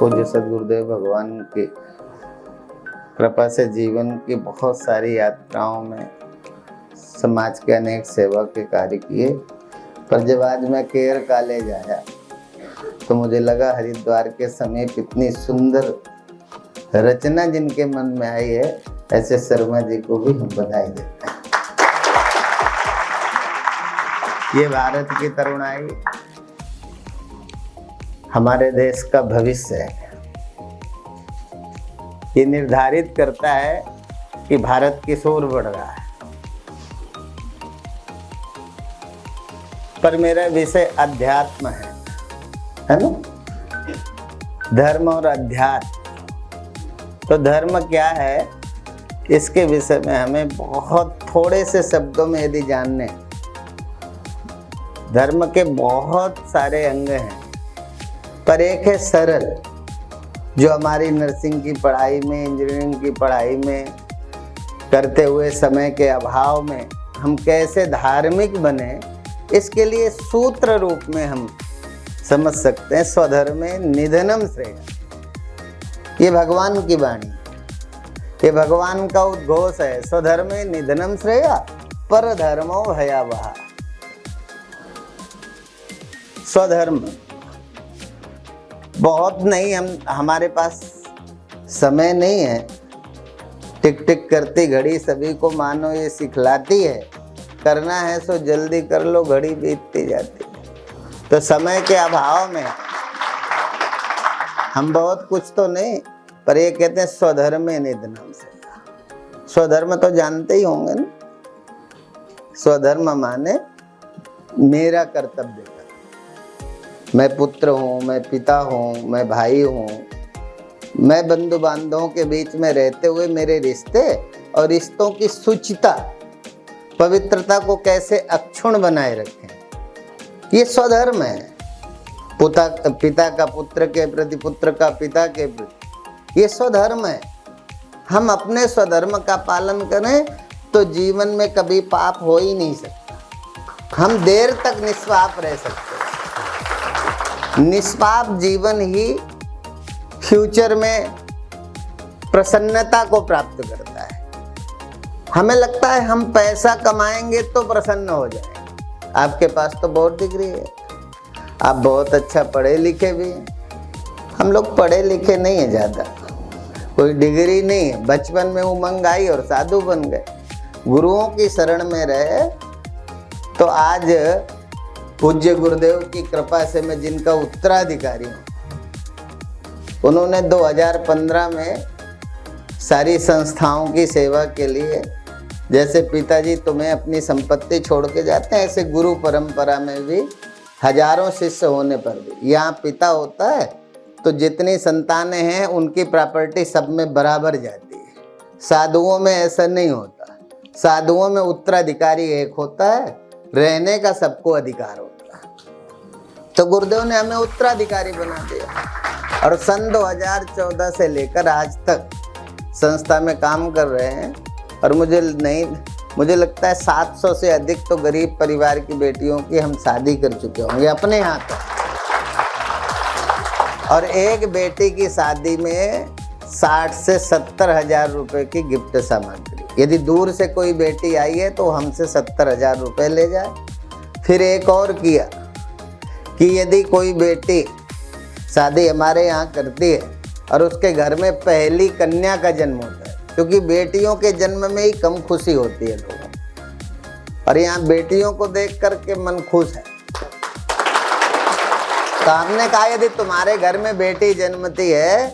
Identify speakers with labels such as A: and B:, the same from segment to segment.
A: पूज्य सद्गुरुदेव भगवान की कृपा से जीवन की बहुत सारी यात्राओं में समाज के अनेक सेवा के कार्य किए। पर जब आज मैं केयर कॉलेज आया तो मुझे लगा हरिद्वार के समीप इतनी सुंदर रचना जिनके मन में आई है, ऐसे शर्मा जी को भी हम बधाई देते हैं। ये भारत की तरुणाई हमारे देश का भविष्य है। ये निर्धारित करता है कि भारत किस ओर बढ़ रहा है। पर मेरा विषय अध्यात्म है ना? धर्म और अध्यात्म। तो धर्म क्या है, इसके विषय में हमें बहुत थोड़े से शब्दों में यदि जानने, धर्म के बहुत सारे अंग हैं, पर एक है सरल, जो हमारी नर्सिंग की पढ़ाई में, इंजीनियरिंग की पढ़ाई में करते हुए समय के अभाव में हम कैसे धार्मिक बने, इसके लिए सूत्र रूप में हम समझ सकते हैं। स्वधर्मे निधनम श्रेय। ये भगवान की वाणी, ये भगवान का उद्घोष है। स्वधर्मे निधनम श्रेय पर धर्मो भयावह। स्वधर्म बहुत नहीं, हमारे पास समय नहीं है। टिक टिक करती घड़ी सभी को मानो ये सिखलाती है, करना है सो जल्दी कर लो, घड़ी बीतती जाती है। तो समय के अभाव में हम बहुत कुछ तो नहीं, पर ये कहते हैं स्वधर्मे निधनम से। स्वधर्म तो जानते ही होंगे ना। स्वधर्म माने मेरा कर्तव्य। मैं पुत्र हूँ, मैं पिता हूँ, मैं भाई हूँ, मैं बंधु बांधवों के बीच में रहते हुए मेरे रिश्ते और रिश्तों की शुचिता, पवित्रता को कैसे अक्षुण्ण बनाए रखें, ये स्वधर्म है। पिता का पुत्र के प्रति, पुत्र का पिता के प्रति, ये स्वधर्म है। हम अपने स्वधर्म का पालन करें तो जीवन में कभी पाप हो ही नहीं सकता। हम देर तक निष्पाप रह सकते हैं। निष्पाप जीवन ही फ्यूचर में प्रसन्नता को प्राप्त करता है। हमें लगता है हम पैसा कमाएंगे तो प्रसन्न हो जाएंगे। आपके पास तो बहुत डिग्री है, आप बहुत अच्छा पढ़े लिखे भी हैं। हम लोग पढ़े लिखे नहीं है ज़्यादा, कोई डिग्री नहीं है। बचपन में उमंग आई और साधु बन गए। गुरुओं की शरण में रहे तो आज पूज्य गुरुदेव की कृपा से मैं जिनका उत्तराधिकारी हूँ, उन्होंने 2015 में सारी संस्थाओं की सेवा के लिए, जैसे पिताजी तुम्हें अपनी संपत्ति छोड़ के जाते हैं, ऐसे गुरु परंपरा में भी हजारों शिष्य होने पर भी यहाँ पिता होता है तो जितनी संतानें हैं उनकी प्रॉपर्टी सब में बराबर जाती है। साधुओं में ऐसा नहीं होता। साधुओं में उत्तराधिकारी एक होता है, रहने का सबको अधिकार होता है। तो गुरुदेव ने हमें उत्तराधिकारी बना दिया और सन 2014 से लेकर आज तक संस्था में काम कर रहे हैं। और मुझे लगता है 700 से अधिक तो गरीब परिवार की बेटियों की हम शादी कर चुके होंगे अपने हाथों। और एक बेटी की शादी में 60 से 70 हजार रुपए की गिफ्ट सामग्री। यदि दूर से कोई बेटी आई है तो हमसे 70 हजार रुपये ले जाए। फिर एक और किया कि यदि कोई बेटी शादी हमारे यहाँ करती है और उसके घर में पहली कन्या का जन्म होता है, क्योंकि बेटियों के जन्म में ही कम खुशी होती है लोगों को, और यहाँ बेटियों को देख करके मन खुश है। तो हमने कहा यदि तुम्हारे घर में बेटी जन्मती है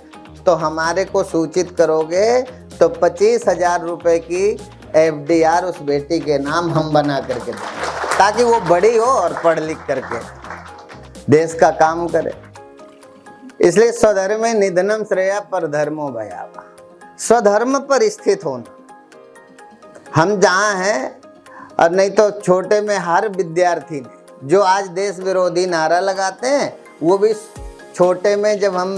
A: तो हमारे को सूचित करोगे तो 25,000 रुपये की FDR उस बेटी के नाम हम बना करके देंगे, ताकि वो बड़ी हो और पढ़ लिख करके देश का काम करे। इसलिए स्वधर्मे निधनम श्रेय पर धर्मो भयावह। स्वधर्म पर स्थित होना। हम जहाँ हैं, और नहीं तो छोटे में हर विद्यार्थी ने जो आज देश विरोधी नारा लगाते हैं, वो भी छोटे में जब हम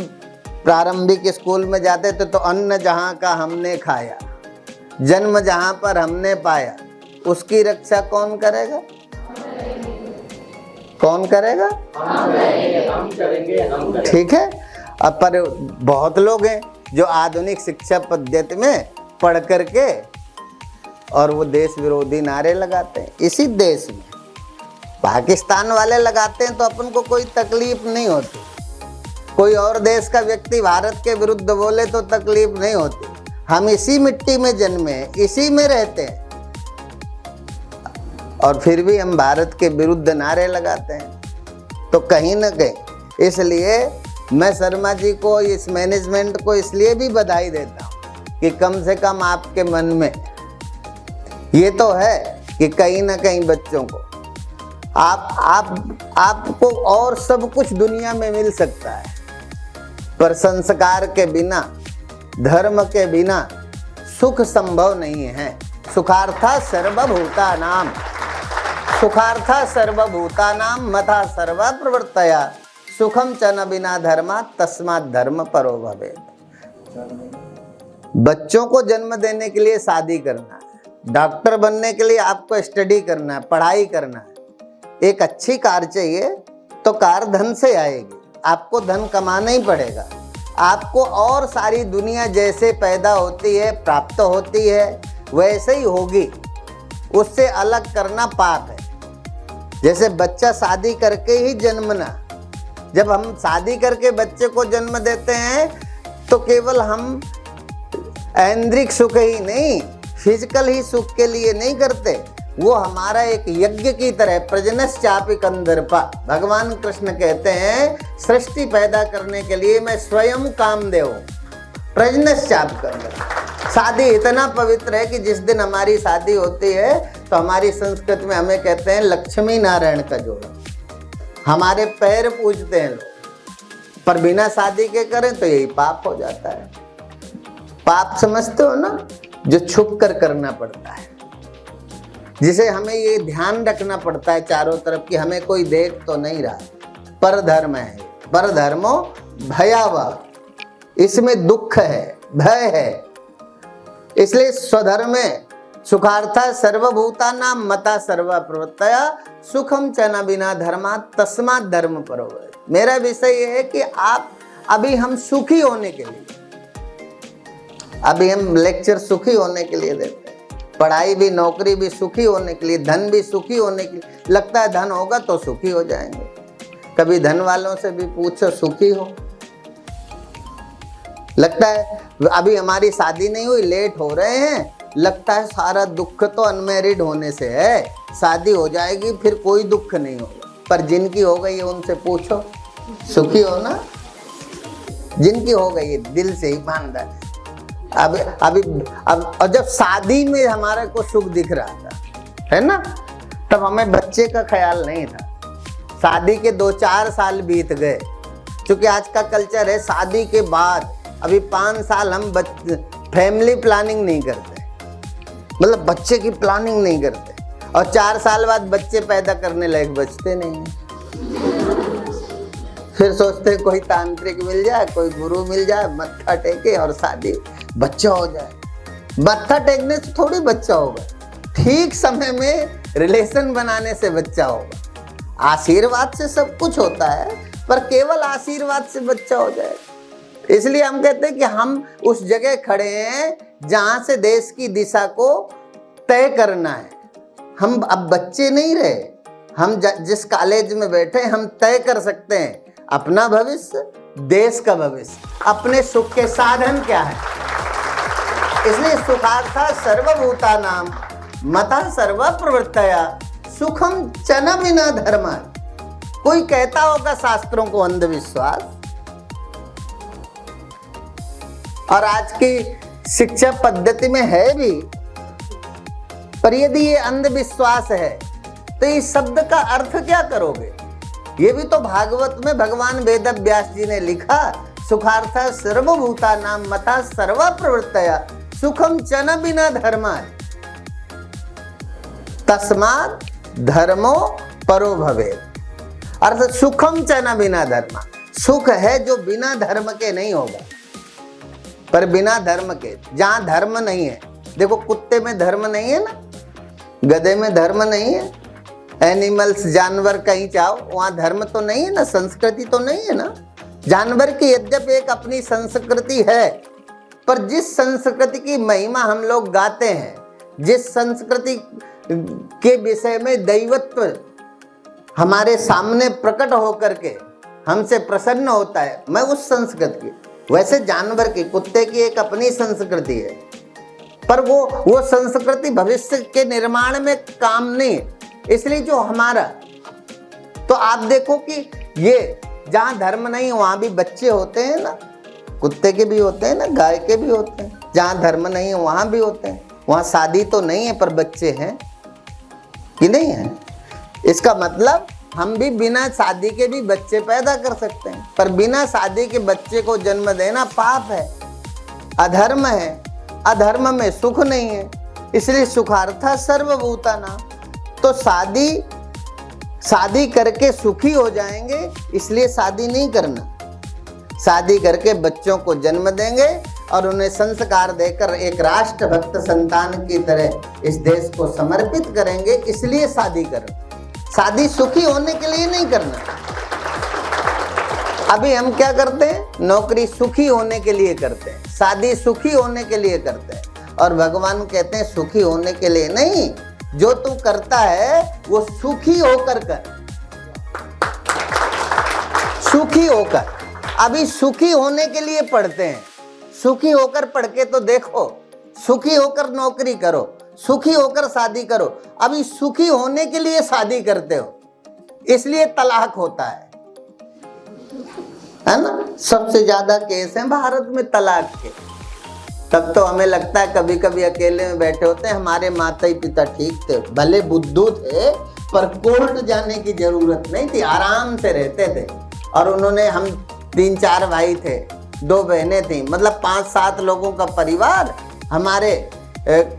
A: प्रारंभिक स्कूल में जाते थे तो अन्न जहाँ का हमने खाया, जन्म जहाँ पर हमने पाया, उसकी रक्षा कौन करेगा? कौन करेगा? हम करेंगे। ठीक है। अब पर बहुत लोग हैं जो आधुनिक शिक्षा पद्धति में पढ़ करके और वो देश विरोधी नारे लगाते हैं। इसी देश में पाकिस्तान वाले लगाते हैं तो अपन को कोई तकलीफ नहीं होती, कोई और देश का व्यक्ति भारत के विरुद्ध बोले तो तकलीफ नहीं होती। हम इसी मिट्टी में जन्मे, इसी में रहते हैं, और फिर भी हम भारत के विरुद्ध नारे लगाते हैं। तो कहीं ना कहीं इसलिए मैं शर्मा जी को, इस मैनेजमेंट को इसलिए भी बधाई देता हूँ कि कम से कम आपके मन में ये तो है कि कहीं ना कहीं बच्चों को आपको और सब कुछ दुनिया में मिल सकता है, पर संस्कार के बिना, धर्म के बिना सुख संभव नहीं है। सुखार्था सर्वभूतानाम, सुखार्था सर्वभूतानाम मता सर्वा प्रवर्तया सुखम च न बिना धर्मा तस्मात् धर्म परो भवेत्। बच्चों को जन्म देने के लिए शादी करना है, डॉक्टर बनने के लिए आपको स्टडी करना है, पढ़ाई करना है। एक अच्छी कार चाहिए तो कार धन से आएगी, आपको धन कमाना ही पड़ेगा। आपको और सारी दुनिया जैसे पैदा होती है, प्राप्त होती है, वैसे ही होगी, उससे अलग करना पाप है। जैसे बच्चा शादी करके ही जन्मना, जब हम शादी करके बच्चे को जन्म देते हैं तो केवल हम ऐन्द्रिक सुख ही नहीं, फिजिकल ही सुख के लिए नहीं करते, वो हमारा एक यज्ञ की तरह, प्रजनश्चापि कंदर्पा। भगवान कृष्ण कहते हैं सृष्टि पैदा करने के लिए मैं स्वयं कामदेव हूं, प्रजनश्चाप कंदर्प। शादी इतना पवित्र है कि जिस दिन हमारी शादी होती है तो हमारी संस्कृति में हमें कहते हैं लक्ष्मी नारायण का जोड़ा, हमारे पैर पूजते हैं लोग, पर बिना शादी के करें तो यही पाप हो जाता है। पाप समझते हो ना, जो छुप कर करना पड़ता है, जिसे हमें ये ध्यान रखना पड़ता है चारों तरफ कि हमें कोई देख तो नहीं रहा। परधर्म है, परधर्मो भयावह, इसमें दुख है, भय है। इसलिए स्वधर्मे सुखार्था सर्वभूतानां मता सर्वा प्रवर्तया सुखम च न बिना धर्मा तस्मात् धर्म परो भवेत्। मेरा विषय ये है कि आप, अभी हम सुखी होने के लिए, अभी हम लेक्चर सुखी होने के लिए देते हैं, पढ़ाई भी, नौकरी भी सुखी होने के लिए, धन भी सुखी होने के लिए। लगता है धन होगा तो सुखी हो जाएंगे। कभी धन वालों से भी पूछो सुखी हो। लगता है अभी हमारी शादी नहीं हुई, लेट हो रहे हैं, लगता है सारा दुख तो अनमैरिड होने से है, शादी हो जाएगी फिर कोई दुख नहीं होगा। पर जिनकी हो गई है उनसे पूछो, सुखी हो ना? जिनकी हो गई है दिल से ईमानदार। अब और जब शादी में हमारे को सुख दिख रहा था, है ना, तब हमें बच्चे का ख्याल नहीं था। शादी के 2-4 साल बीत गए, क्योंकि आज का कल्चर है शादी के बाद अभी 5 साल हम फैमिली प्लानिंग नहीं करते, मतलब बच्चे की प्लानिंग नहीं करते, और 4 साल बाद बच्चे पैदा करने लायक बचते नहीं हैं। फिर सोचते कोई तांत्रिक मिल जाए, कोई गुरु मिल जाए, मत्था टेके और शादी, बच्चा हो जाए। मत्था टेकने से थोड़ी बच्चा होगा, ठीक समय में रिलेशन बनाने से बच्चा होगा। आशीर्वाद से सब कुछ होता है, पर केवल आशीर्वाद से बच्चा हो जाए। इसलिए हम कहते हैं कि हम उस जगह खड़े हैं जहां से देश की दिशा को तय करना है। हम अब बच्चे नहीं रहे, हम जिस कॉलेज में बैठे हम तय कर सकते हैं अपना भविष्य, देश का भविष्य, अपने सुख के साधन क्या है। इसलिए सुखार्था सर्वभूतानां मता सर्वा प्रवर्तया सुखम च न बिना धर्मा। कोई कहता होगा शास्त्रों को अंधविश्वास, और आज की शिक्षा पद्धति में है भी, पर यदि ये अंधविश्वास है तो इस शब्द का अर्थ क्या करोगे? ये भी तो भागवत में भगवान वेद व्यास जी ने लिखा, सुखार्था सर्वभूतानां मता सर्वा प्रवर्तया सुखम च न बिना धर्मा तस्मात् धर्मो परो भवेत्। अर्थात सुखम च न बिना धर्मा, सुख है जो बिना धर्म के नहीं होगा। पर बिना धर्म के, जहां धर्म नहीं है, देखो कुत्ते में धर्म नहीं है ना, गधे में धर्म नहीं है, एनिमल्स जानवर कहीं चाहो वहां धर्म तो नहीं है ना, संस्कृति तो नहीं है ना। जानवर की यद्यपि एक अपनी संस्कृति है, पर जिस संस्कृति की महिमा हम लोग गाते हैं, जिस संस्कृति के विषय में दैवत्व हमारे सामने प्रकट होकर के हमसे प्रसन्न होता है, मैं उस संस्कृति की, वैसे जानवर की, कुत्ते की एक अपनी संस्कृति है, पर वो संस्कृति भविष्य के निर्माण में काम नहीं है। इसलिए जो हमारा, तो आप देखो कि ये जहाँ धर्म नहीं वहाँ भी बच्चे होते हैं ना, कुत्ते के भी होते हैं ना, गाय के भी होते हैं। जहाँ धर्म नहीं है वहाँ भी होते हैं। वहाँ शादी तो नहीं है पर बच्चे हैं कि नहीं है। इसका मतलब हम भी बिना शादी के भी बच्चे पैदा कर सकते हैं, पर बिना शादी के बच्चे को जन्म देना पाप है, अधर्म है। अधर्म में सुख नहीं है, इसलिए सुखार्था सर्वभूतानां। तो शादी करके सुखी हो जाएंगे, इसलिए शादी नहीं करना। शादी करके बच्चों को जन्म देंगे और उन्हें संस्कार देकर एक राष्ट्रभक्त संतान की तरह इस देश को समर्पित करेंगे, इसलिए शादी करना। शादी सुखी होने के लिए नहीं करना। अभी हम क्या करते हैं, नौकरी सुखी होने के लिए करते हैं, शादी सुखी होने के लिए करते हैं, और भगवान कहते हैं सुखी होने के लिए नहीं, जो तू करता है वो सुखी होकर कर, सुखी होकर। अभी सुखी होने के लिए पढ़ते हैं, सुखी होकर पढ़ के तो देखो, सुखी होकर नौकरी करो, सुखी होकर शादी करो। अभी सुखी होने के लिए शादी करते हो, इसलिए तलाक होता है ना। सबसे ज्यादा केस हैं भारत में तलाक के। तब तो हमें लगता है कभी कभी अकेले में बैठे होते हैं, हमारे माता पिता ठीक थे, भले बुद्धू थे, पर कोर्ट जाने की जरूरत नहीं थी, आराम से रहते थे। और उन्होंने, हम 3-4 भाई थे, 2 बहनें थी, मतलब 5-7 लोगों का परिवार हमारे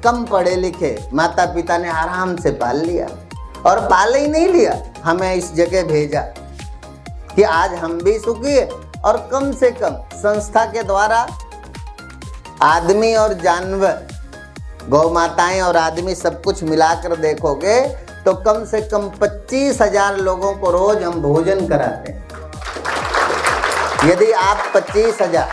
A: कम पढ़े लिखे माता पिता ने आराम से पाल लिया। और पाल ही नहीं लिया, हमें इस जगह भेजा कि आज हम भी सुखी है। और कम से कम संस्था के द्वारा आदमी और जानवर, गौ माताएं और आदमी सब कुछ मिलाकर देखोगे तो कम से कम 25,000 लोगों को रोज हम भोजन कराते हैं। यदि आप 25,000,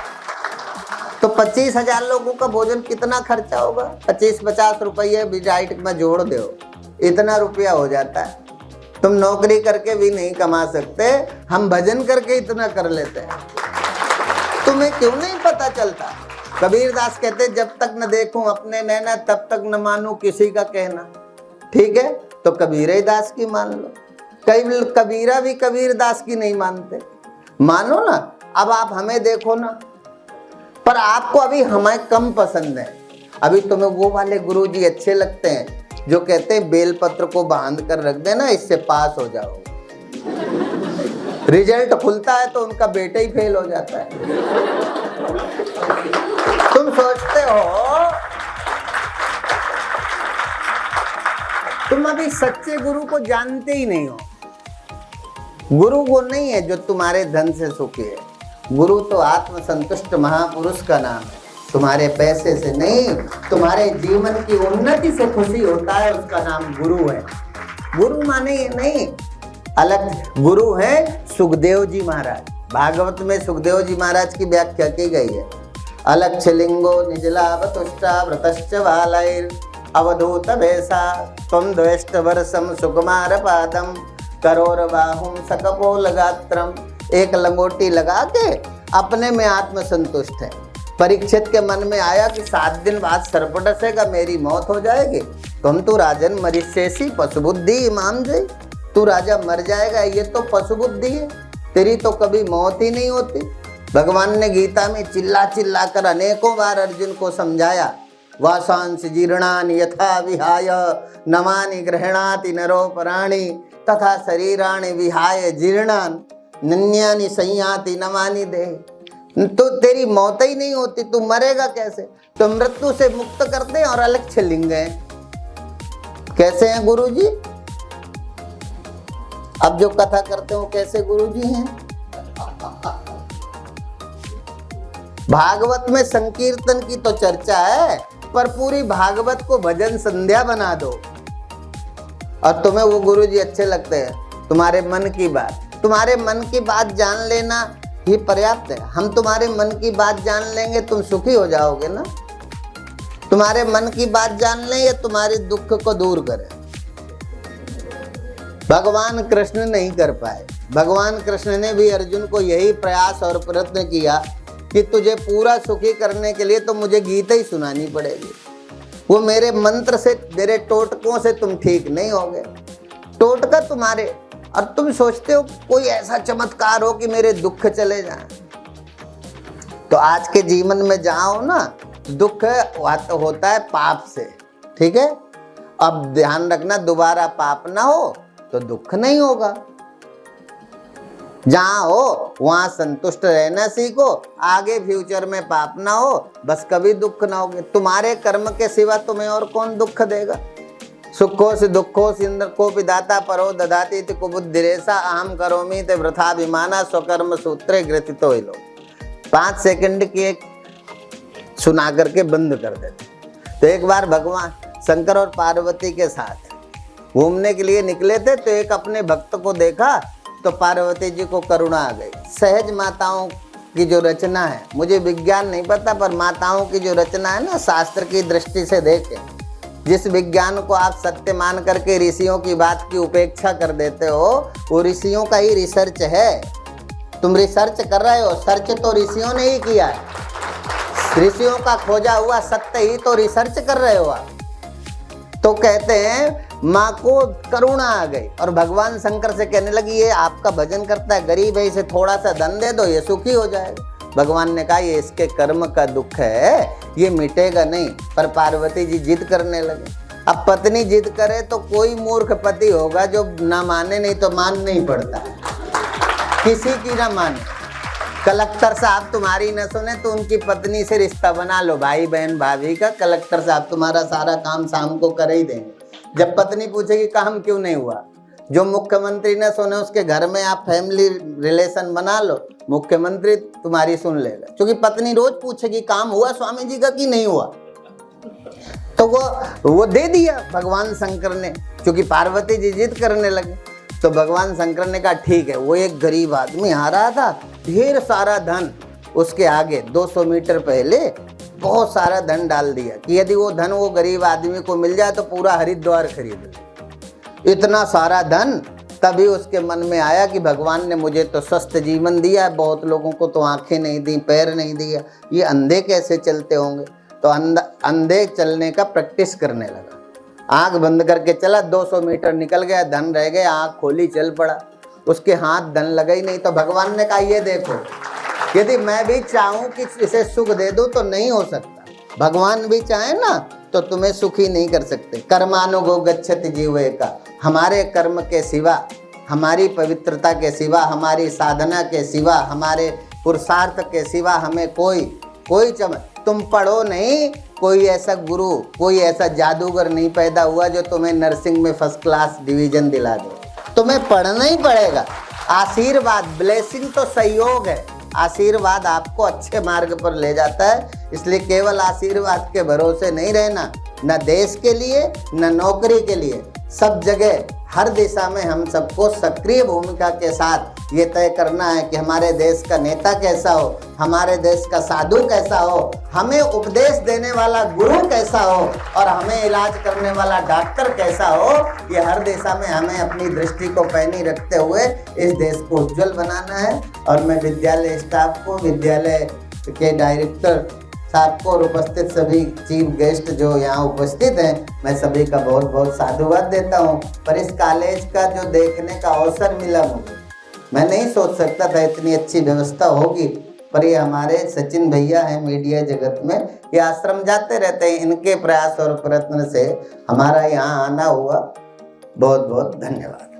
A: तो 25,000 लोगों का भोजन कितना खर्चा होगा? 25-50 रुपये भी डाइट में जोड़ दो, इतना रुपया हो जाता है। तुम नौकरी करके भी नहीं कमा सकते, हम भजन करके इतना कर लेते हैं। तुम्हें क्यों नहीं पता चलता? कबीरदास कहते, जब तक न देखूं अपने नैना तब तक न मानूं किसी का कहना। ठीक है, तो कबीर दास की मान लो। कई कबीरा भी कबीरदास की नहीं मानते, मानो ना। अब आप हमें देखो ना, पर आपको अभी हमें कम पसंद है। अभी तुम्हें वो वाले गुरुजी अच्छे लगते हैं जो कहते हैं बेलपत्र को बांध कर रख देना, इससे पास हो जाओ। रिजल्ट खुलता है तो उनका बेटा ही फेल हो जाता है। तुम सोचते हो तुम अभी सच्चे गुरु को जानते ही नहीं हो। गुरु वो नहीं है जो तुम्हारे धन से सुखी है। गुरु तो आत्मसंतुष्ट महापुरुष का नाम है। तुम्हारे पैसे से नहीं, तुम्हारे जीवन की उन्नति से खुशी होता है, उसका नाम गुरु है। गुरु माने नहीं अलग, गुरु है सुखदेव जी महाराज। भागवत में सुखदेव जी महाराज की व्याख्या की गई है। अलक्ष लिंगो निजलावतुष्टा व्रतश्च बालैर अवधूत भेषा त्वं द्वेष्ट वर्षम सुकुमार पादम करोर बाहुम सकपोल गात्रम। एक लंगोटी लगा के अपने में आत्मसंतुष्ट है। परीक्षित के मन में आया कि 7 दिन बाद सर्प डसेगा, मेरी मौत हो जाएगी। तुम तो राजन मरिष्यसि पशुबुद्धि इमाम जय, तू राजा मर जाएगा, ये तो पशु बुद्धि है, तेरी तो कभी मौत ही नहीं होती। भगवान ने गीता में चिल्ला चिल्ला कर अनेकों बार अर्जुन को समझाया। वासांस जीर्णानि यथा विहाय नमानि गृह्णाति नरो पराणि तथा शरीराणि विहाय जीर्णान नन्यानि संयाति नमानि देह। तो तेरी मौत ही नहीं होती, तू मरेगा कैसे? तो मृत्यु से मुक्त करते हैं और अलक्ष्य लिंग हैं। कैसे हैं गुरुजी? अब जो कथा करते हो कैसे गुरुजी हैं? भागवत में संकीर्तन की तो चर्चा है, पर पूरी भागवत को भजन संध्या बना दो और तुम्हें वो गुरुजी अच्छे लगते हैं। तुम्हारे मन की बात जान लेना ये पर्याप्त है। हम तुम्हारे मन की बात जान लेंगे, तुम सुखी हो जाओगे ना। तुम्हारे मन की बात जान लें या तुम्हारे दुख को दूर करें। भगवान कृष्ण नहीं कर पाए। भगवान कृष्ण ने भी अर्जुन को यही प्रयास और प्रयत्न किया कि तुझे पूरा सुखी करने के लिए तो मुझे गीता ही सुनानी पड़ेगी। वो मेरे मंत्र से, मेरे टोटकों से तुम ठीक नहीं होगे। टोटका तुम्हारे, और तुम सोचते हो कोई ऐसा चमत्कार हो कि मेरे दुख चले जाएं। तो आज के जीवन में जाओ ना, दुख होता है पाप से, ठीक है। अब ध्यान रखना, दोबारा पाप ना हो तो दुख नहीं होगा। जहां हो वहां संतुष्ट रहना सीखो, आगे फ्यूचर में पाप ना हो, बस कभी दुख ना होगे। तुम्हारे कर्म के सिवा तुम्हें और कौन दुख देगा। सुखो से दुखो सिंदर को विदाता परो ददाति इति कुबुद्धिरेसा अहम करोमि ते वृथाभिमाना स्वकर्म सूत्रे ग्रथितो हिलो। 5 सेकंड की एक सुना करके बंद कर देते। तो एक बार भगवान शंकर और पार्वती के साथ घूमने के लिए निकले थे, तो एक अपने भक्त को देखा तो पार्वती जी को करुणा आ गई। सहज माताओं की जो रचना है, मुझे विज्ञान नहीं पता, पर माताओं की जो रचना है ना, शास्त्र की दृष्टि से देखें, जिस विज्ञान को आप सत्य मान करके ऋषियों की बात की उपेक्षा कर देते हो, वो ऋषियों का ही रिसर्च है। तुम रिसर्च कर रहे हो, सर्च तो ऋषियों ने ही किया है। ऋषियों का खोजा हुआ सत्य ही तो रिसर्च कर रहे हो आप। तो कहते हैं माँ को करुणा आ गई और भगवान शंकर से कहने लगी, ये आपका भजन करता है, गरीब है, इसे थोड़ा सा धन दे दो, ये सुखी हो जाएगा। भगवान ने कहा, ये इसके कर्म का दुख है, ये मिटेगा नहीं। पर पार्वती जी जिद करने लगे। अब पत्नी जिद करे तो कोई मूर्ख पति होगा जो ना माने, नहीं तो मानना ही पड़ता है, किसी की ना माने। कलेक्टर साहब तुम्हारी न सुने तो उनकी पत्नी से रिश्ता बना लो, भाई बहन भाभी का। कलेक्टर साहब तुम्हारा सारा काम शाम को कर ही देंगे। जब पत्नी पूछेगी काम क्यों नहीं हुआ, जो मुख्यमंत्री न सुने उसके घर में आप फैमिली रिलेशन बना लो, मुख्यमंत्री तुम्हारी सुन लेगा। क्योंकि पत्नी रोज पूछेगी काम हुआ स्वामी जी का कि नहीं हुआ। तो वो दे दिया भगवान शंकर ने, क्योंकि पार्वती जी जिद करने लगे। तो भगवान शंकर ने कहा ठीक है। वो एक गरीब आदमी आ रहा था, ढेर सारा धन उसके आगे 200 मीटर पहले बहुत सारा धन डाल दिया कि यदि वो धन वो गरीब आदमी को मिल जाए तो पूरा हरिद्वार खरीद ले। इतना सारा धन। तभी उसके मन में आया कि भगवान ने मुझे तो स्वस्थ जीवन दिया है, बहुत लोगों को तो आंखें नहीं दी, पैर नहीं दिया, ये अंधे कैसे चलते होंगे। तो अंधे चलने का प्रैक्टिस करने लगा। आंख बंद करके चला, 200 मीटर निकल गया, धन रह गया, आंख खोली चल पड़ा, उसके हाथ धन लगा ही नहीं। तो भगवान ने कहा, ये देखो, यदि मैं भी चाहूं कि इसे सुख दे दूं तो नहीं हो सकता। भगवान भी चाहे ना तो तुम्हें सुखी नहीं कर सकते। कर्मानुगो गच्छति जीवे का, हमारे कर्म के सिवा, हमारी पवित्रता के सिवा, हमारी साधना के सिवा, हमारे पुरुषार्थ के सिवा हमें कोई तुम पढ़ो नहीं, कोई ऐसा गुरु, कोई ऐसा जादूगर नहीं पैदा हुआ जो तुम्हें नर्सिंग में फर्स्ट क्लास डिवीजन दिला दे। तुम्हें पढ़ना ही पड़ेगा। आशीर्वाद, ब्लेसिंग तो सहयोग है। आशीर्वाद आपको अच्छे मार्ग पर ले जाता है। इसलिए केवल आशीर्वाद के भरोसे नहीं रहना, न देश के लिए न नौकरी के लिए, सब जगह हर दिशा में हम सबको सक्रिय भूमिका के साथ ये तय करना है कि हमारे देश का नेता कैसा हो, हमारे देश का साधु कैसा हो, हमें उपदेश देने वाला गुरु कैसा हो और हमें इलाज करने वाला डॉक्टर कैसा हो। ये हर दिशा में हमें अपनी दृष्टि को पैनी रखते हुए इस देश को उज्जवल बनाना है। और मैं विद्यालय स्टाफ को, विद्यालय के डायरेक्टर साहब को और उपस्थित सभी चीफ गेस्ट जो यहाँ उपस्थित हैं, मैं सभी का बहुत बहुत साधुवाद देता हूँ। पर इस कॉलेज का जो देखने का अवसर मिला मुझे, मैं नहीं सोच सकता था इतनी अच्छी व्यवस्था होगी। पर ये हमारे सचिन भैया हैं मीडिया जगत में, ये आश्रम जाते रहते हैं, इनके प्रयास और प्रयत्न से हमारा यहाँ आना हुआ। बहुत बहुत धन्यवाद।